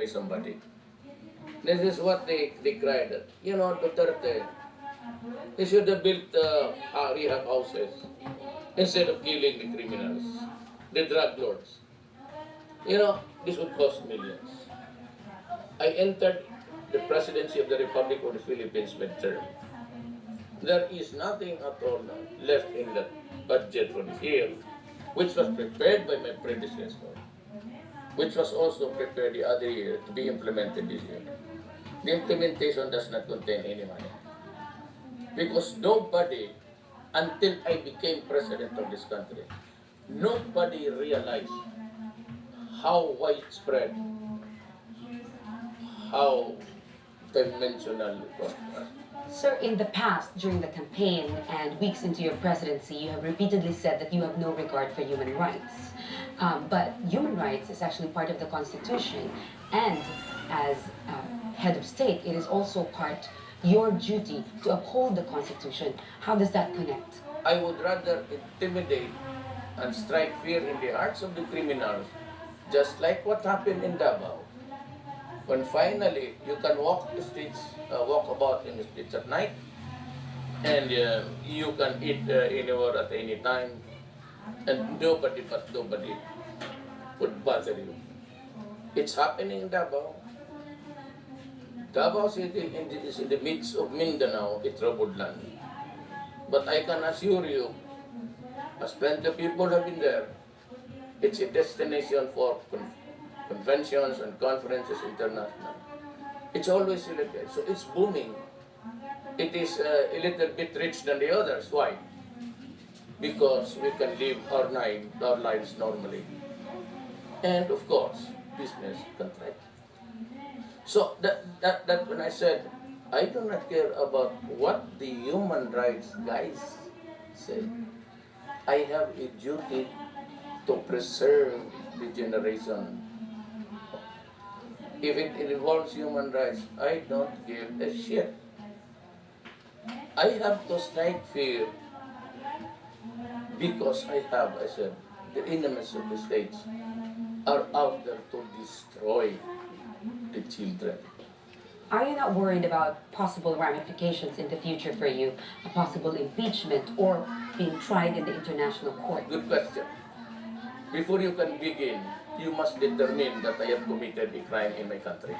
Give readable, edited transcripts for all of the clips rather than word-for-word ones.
by somebody. This is what they cried at. You know, Duterte, he should have built rehab houses instead of killing the criminals, the drug lords. You know, this would cost millions. I entered the presidency of the Republic of the Philippines midterm. There is nothing at all left in the budget for this year, which was prepared by my predecessor, which was also prepared the other year to be implemented this year. The implementation does not contain any money. Because nobody, until I became president of this country, nobody realized how widespread, how dimensional it was. Sir, in the past, during the campaign and weeks into your presidency, you have repeatedly said that you have no regard for human rights. But human rights is actually part of the Constitution, and as head of state, it is also part your duty to uphold the Constitution. How does that connect? I would rather intimidate and strike fear in the hearts of the criminals, just like what happened in Davao. When finally you can walk the streets, walk about in the streets at night, and you can eat anywhere at any time, and nobody would bother you. It's happening in Davao. Davao City is in the midst of Mindanao, a troubled land. But I can assure you, as plenty of people have been there, it's a destination for conventions and conferences international. It's always selected, so it's booming. It is a little bit rich than the others. Why? Because we can live our lives normally. And of course, business can thrive. So that when I said, I do not care about what the human rights guys say. I have a duty to preserve the generation. If it involves human rights, I don't give a shit. I have to strike fear because I said, the enemies of the states are out there to destroy the children. Are you not worried about possible ramifications in the future for you, a possible impeachment or being tried in the international court? Good question. Before you can begin, you must determine that I have committed a crime in my country.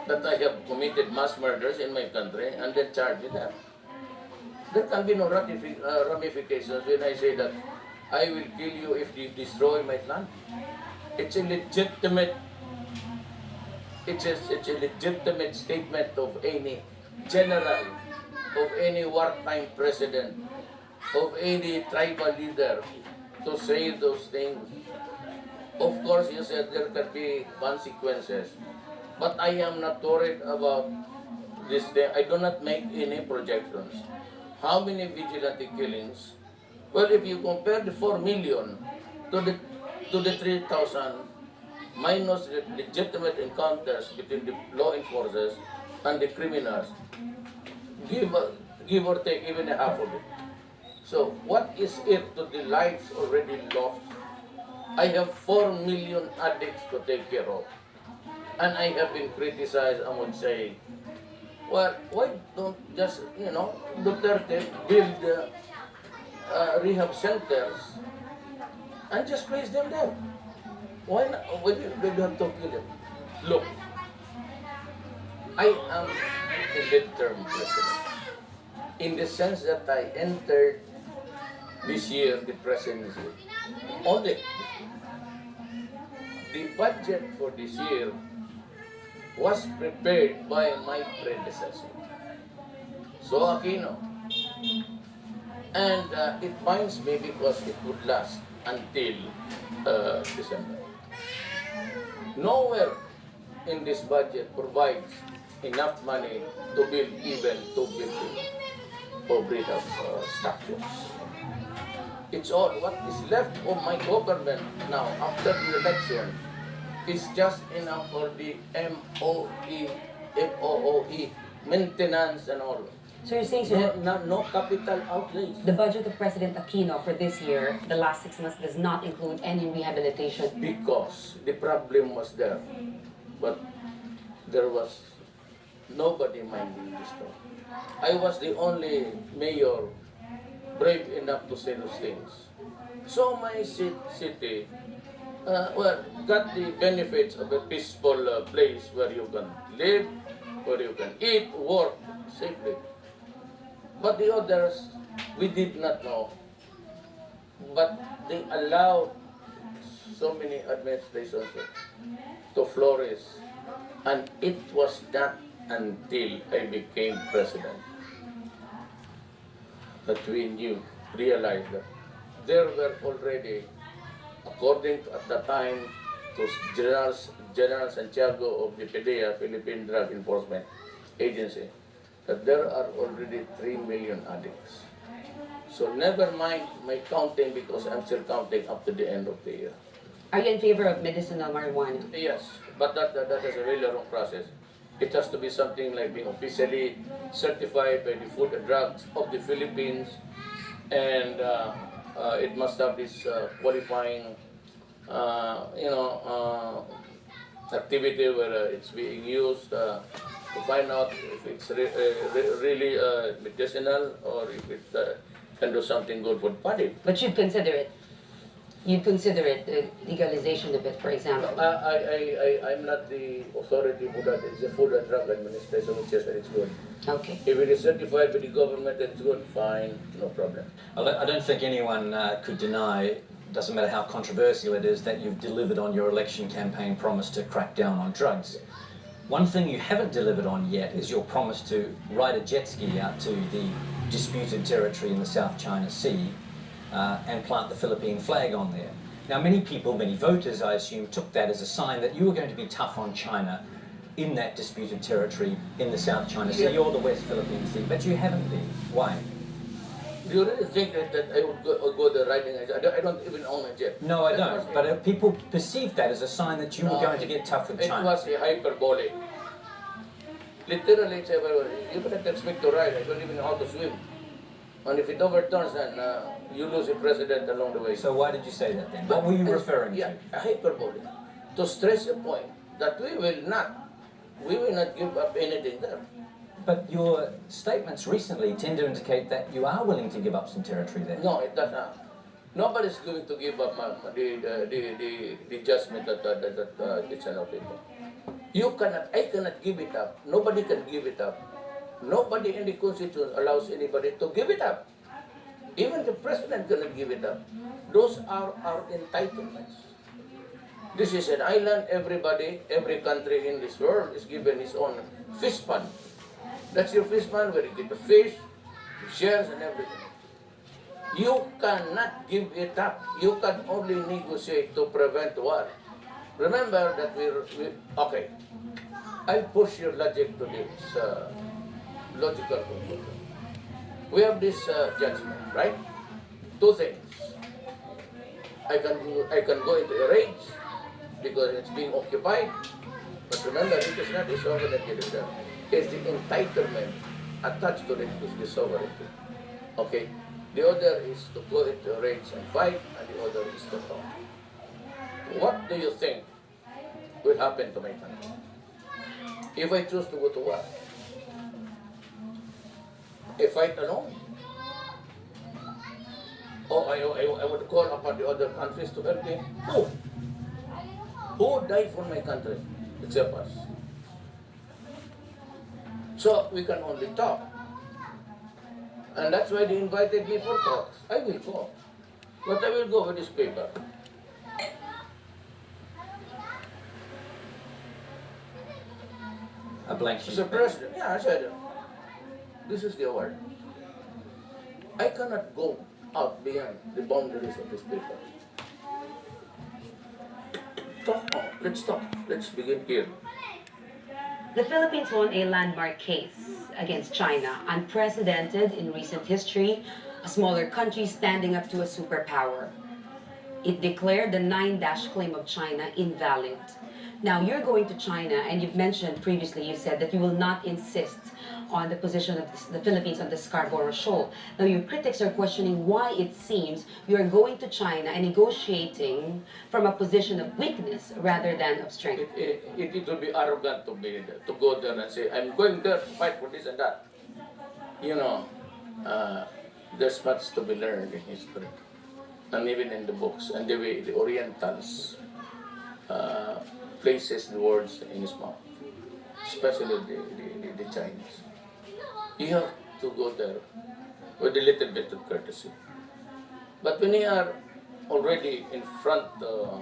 That I have committed mass murders in my country and then charge with that. There can be no ramifications when I say that I will kill you if you destroy my land. It's a legitimate statement of any general, of any wartime president, of any tribal leader to say those things. Of course, you said there can be consequences, but I am not worried about this thing. I do not make any projections. How many vigilante killings? Well, if you compare the 4 million to the 3,000, minus the legitimate encounters between the law enforcers and the criminals, give or take even a half of it. So what is it to the lives already lost? I have 4 million addicts to take care of. And I have been criticized, I would say, well, why don't just, Duterte build rehab centers and just place them there? Why not? Why do you have to kill them? Look, I am a midterm president in the sense that I entered this year the presidency. Only the budget for this year was prepared by my predecessor, So Aquino. And it binds me because it would last until December. Nowhere in this budget provides enough money to build even 2 buildings or rehab structures. It's all what is left of my government now after the election is just enough for the MOE, maintenance and all. So you're saying, sir, No capital outlays. the budget of President Aquino for this year, the last 6 months, does not include any rehabilitation? Because the problem was there. but there was nobody minding this talk. I was the only mayor brave enough to say those things. So my city, got the benefits of a peaceful place where you can live, where you can eat, work safely. But the others, we did not know. But they allowed so many administrations to flourish. And it was not until I became president that we realized that there were already, according to, at the time, to General Santiago of the PDEA, Philippine Drug Enforcement Agency, that there are already 3 million addicts. So never mind my counting, because I'm still counting up to the end of the year. Are you in favor of medicinal marijuana? Yes, but that is a really wrong process. It has to be something like being officially certified by the Food and Drugs of the Philippines, and it must have this qualifying, activity where it's being used to find out if it's really medicinal, or if it can do something good for the body. But you'd consider it. You'd consider it legalization of it, for example. I'm not the authority for that. It's the Food and Drug Administration which says that it's good. Okay. If it is certified by the government that it's good, fine, no problem. I don't think anyone could deny, doesn't matter how controversial it is, that you've delivered on your election campaign promise to crack down on drugs. One thing you haven't delivered on yet is your promise to ride a jet ski out to the disputed territory in the South China Sea and plant the Philippine flag on there. Now, many people, many voters, I assume, took that as a sign that you were going to be tough on China in that disputed territory in the South China Sea or the West Philippine Sea, but you haven't been. Why? Do you really think that I would go the riding? I don't even own a jet. No, I don't. But people perceived that as a sign that you were going to get tough with It China. was a hyperbole. Literally, it's you cannot expect to ride. I don't even know how to swim. And if it overturns, then you lose a president along the way. So why did you say that then? What were you referring to? Yeah, a hyperbole. To stress a point that we will not give up anything there. But your statements recently tend to indicate that you are willing to give up some territory there. No, it does not. Nobody's going to give up the judgment that it's an people. I cannot give it up. Nobody can give it up. Nobody in the Constitution allows anybody to give it up. Even the president cannot give it up. Those are our entitlements. This is an island. Everybody, every country in this world is given its own fish fund. That's your fish fund where you get the fish, the shells, and everything. You cannot give it up. You can only negotiate to prevent war. Remember that okay. I'll push your logic to this logical conclusion. We have this judgment, right? Two things. I can go into a rage because it's being occupied. But remember, it is not the sovereignty itself. It's the entitlement attached to it is the sovereignty. Okay? The other is to go into a rage and fight, and the other is to talk. What do you think will happen to my country if I choose to go to war? A fight alone? Or I would call upon the other countries to help me? Who? Who died for my country except us? So we can only talk. And that's why they invited me for talks. I will go. But I will go with this paper. A blank sheet. Mr. President, yeah, I said, this is the award. I cannot go out beyond the boundaries of this paper. Talk. Let's talk. Let's begin here. The Philippines won a landmark case against China, unprecedented in recent history, a smaller country standing up to a superpower. It declared the 9-dash claim of China invalid. Now, you're going to China, and you've mentioned previously, you said that you will not insist on the position of the Philippines on the Scarborough Shoal. Now, your critics are questioning why it seems you're going to China and negotiating from a position of weakness rather than of strength. It will be arrogant to go there and say, I'm going there to fight for this and that. You know, there's much to be learned in history, and even in the books, and the way the Orientals places the words in his mouth, especially the Chinese. You have to go there with a little bit of courtesy. But when you are already in front of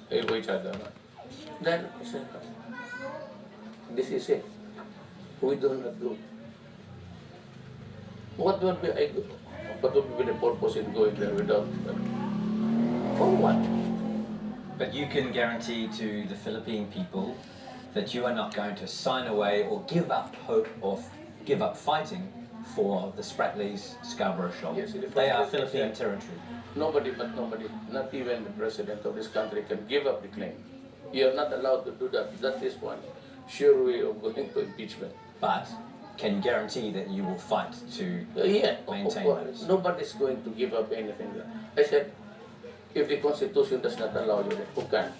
each other, then you say, this is it. We do not go. What would be the purpose in going there without? For what? But you can guarantee to the Philippine people that you are not going to sign away or give up hope or give up fighting for the Spratlys Scarborough Shoal. Yes, they are Philippine territory. Nobody, not even the president of this country can give up the claim. You are not allowed to do that. That is one sure way of going to impeachment. But can you guarantee that you will fight to maintain those? Nobody's going to give up anything. I said, if the Constitution does not allow you, who can?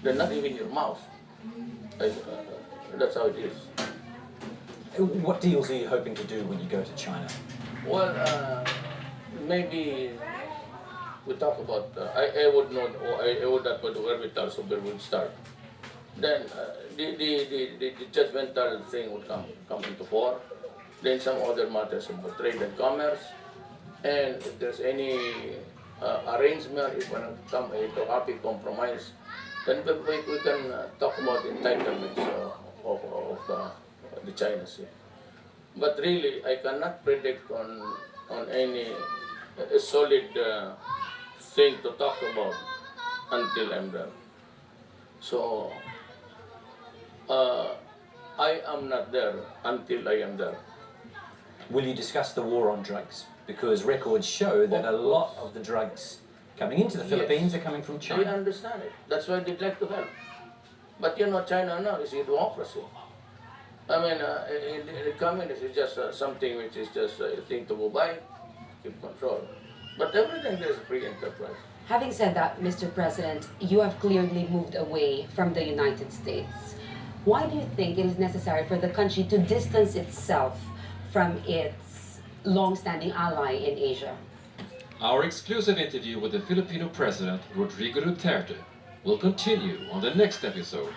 Then not even your mouth. That's how it is. What deals are you hoping to do when you go to China? Well, maybe we talk about. I would know. I would not know where we tell, so where would start. Then the judgmental thing would come into fore. Then some other matters about trade and commerce, and if there's any arrangement, if we want to come to happy compromise, then we can talk about entitlements of the China Sea. But really, I cannot predict on any solid thing to talk about until I'm there. So I am not there until I am there. Will you discuss the war on drugs? Because records show that a lot of the drugs coming into the Philippines are coming from I China. understand it. That's why they'd like to help. But you know, China now is a democracy. I mean, the communist is just something which is just a thing to go by, keep control. But everything there's free enterprise. Having said that, Mr. President, you have clearly moved away from the United States. Why do you think it is necessary for the country to distance itself from its long-standing ally in Asia? Our exclusive interview with the Filipino President, Rodrigo Duterte, will continue on the next episode